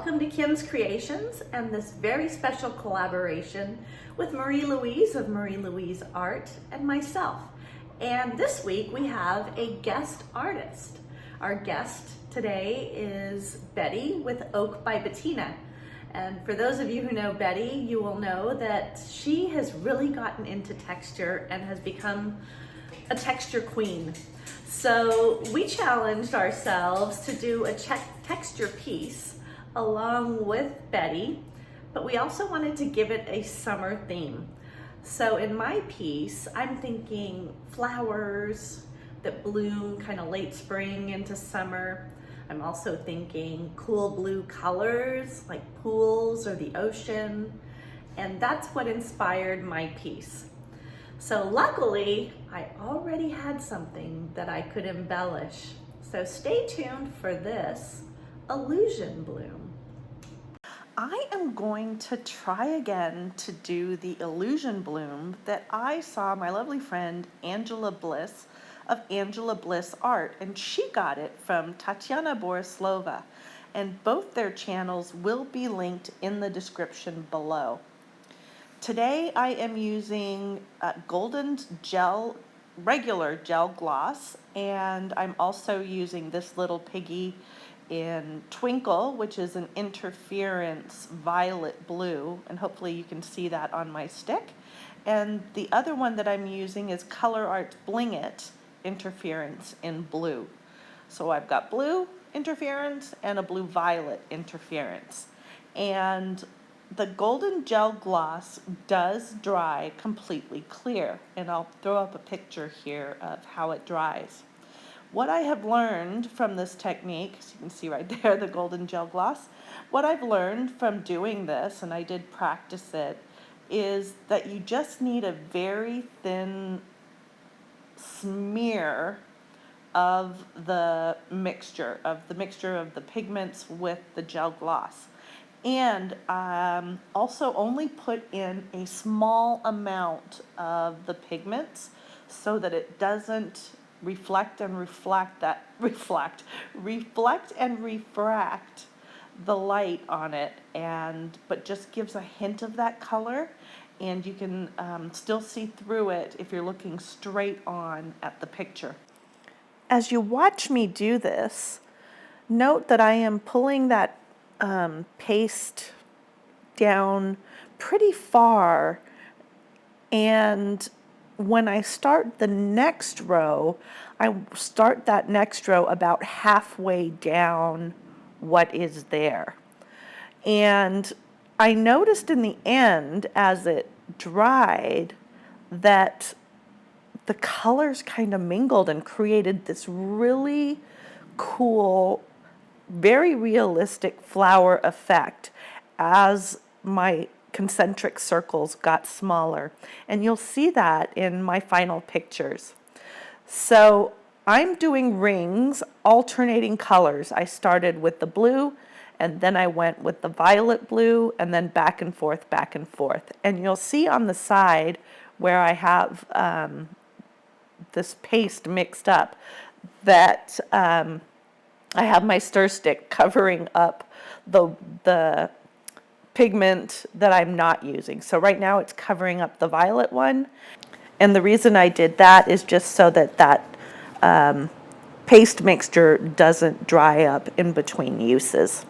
Welcome to Kim's Creations and this very special collaboration with Marie-Louise of Marie-Louise Art and myself. And this week we have a guest artist. Our guest today is Betty with Oak by Bettina. And for those of you who know Betty, you will know that she has really gotten into texture and has become a texture queen. So we challenged ourselves to do a texture piece along with Betty, but we also wanted to give it a summer theme. So in my piece, I'm thinking flowers that bloom kind of late spring into summer. I'm also thinking cool blue colors like pools or the ocean, and that's what inspired my piece. So luckily, I already had something that I could embellish. So stay tuned for this illusion bloom. I am going to try again to do the illusion bloom that I saw my lovely friend Angelia Bliss of Angelia Bliss Art, and she got it from Tatiana Borisova, and both their channels will be linked in the description below. Today I am using golden gel, regular gel gloss, and I'm also using this little piggy in Twinkle, which is an interference violet blue, and hopefully you can see that on my stick. And the other one that I'm using is ColourArte Bling It interference in blue. So I've got blue interference and a blue violet interference. And the golden gel gloss does dry completely clear, and I'll throw up a picture here of how it dries. What I have learned from this technique, as you can see right there, the golden gel gloss, what I've learned from doing this, and I did practice it, is that you just need a very thin smear of the mixture of the pigments with the gel gloss. And also only put in a small amount of the pigments so that it doesn't reflect and refract the light on it, but just gives a hint of that color, and you can still see through it if you're looking straight on at the picture. As you watch me do this, note that I am pulling that paste down pretty far, and when I start the next row, I start that next row about halfway down what is there. And I noticed in the end, as it dried, that the colors kind of mingled and created this really cool, very realistic flower effect as my concentric circles got smaller, and you'll see that in my final pictures. So I'm doing rings, alternating colors. I started with the blue, and then I went with the violet blue, and then back and forth, and you'll see on the side where I have this paste mixed up that I have my stir stick covering up the pigment that I'm not using. So right now it's covering up the violet one. And the reason I did that is just so that paste mixture doesn't dry up in between uses.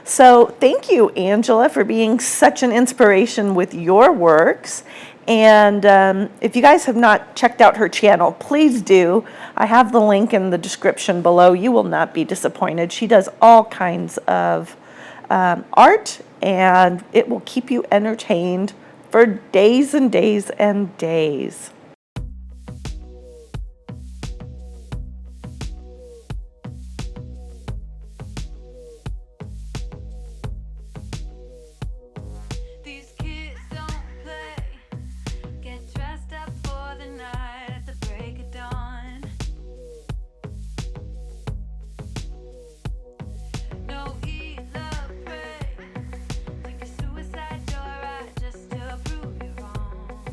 So thank you, Angelia, for being such an inspiration with your works. And if you guys have not checked out her channel, please do. I have the link in the description below. You will not be disappointed. She does all kinds of art, and it will keep you entertained for days and days and days. These kids don't play, get dressed up for the night at the break of dawn. No eat, love, pray, take a suicide door out just to prove you wrong.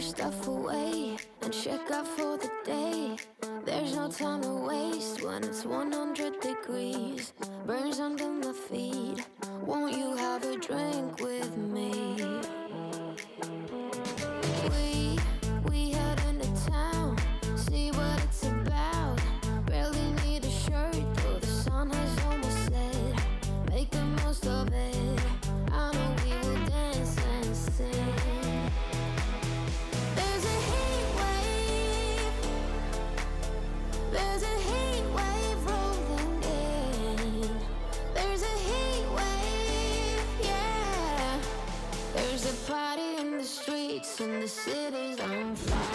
stuff away and check out for the day. There's no time to waste when it's 100 degrees. Burns under my feet. Won't you have a drink with me? We head into town, see what it's about. Barely need a shirt, though the sun has almost set. Make the most of it. I know we will dance and sing. There's a heat wave. There's a heat wave rolling in. There's a heat wave, yeah. There's a party in the streets and the city's on fire.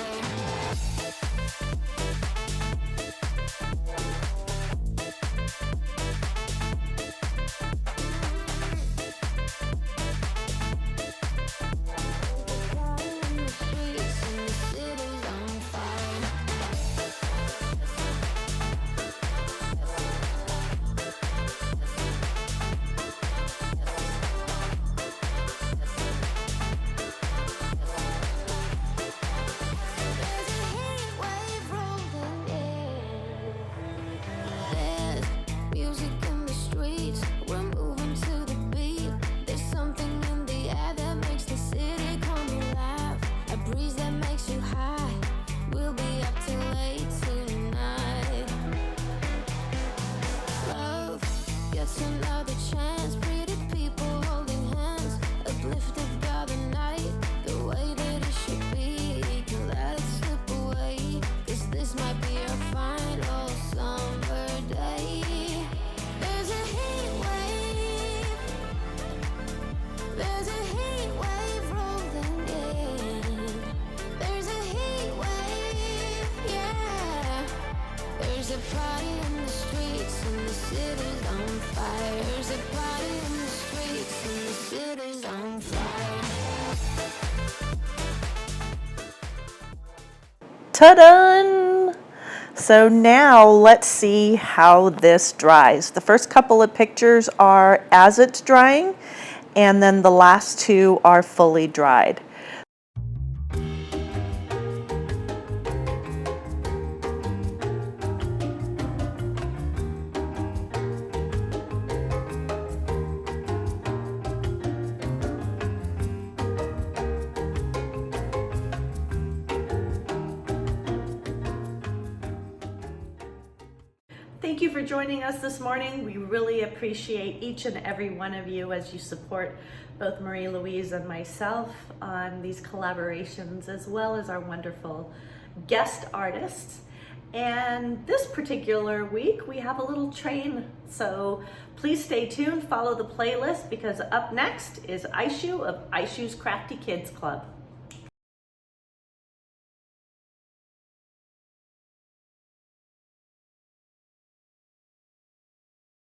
Ta-da! So now let's see how this dries. The first couple of pictures are as it's drying, and then the last two are fully dried. Thank you for joining us this morning. We really appreciate each and every one of you as you support both Marie-Louise and myself on these collaborations, as well as our wonderful guest artists. And this particular week, we have a little train. So please stay tuned, follow the playlist, because up next is Aishu of Aishu's Crafty Kids Club.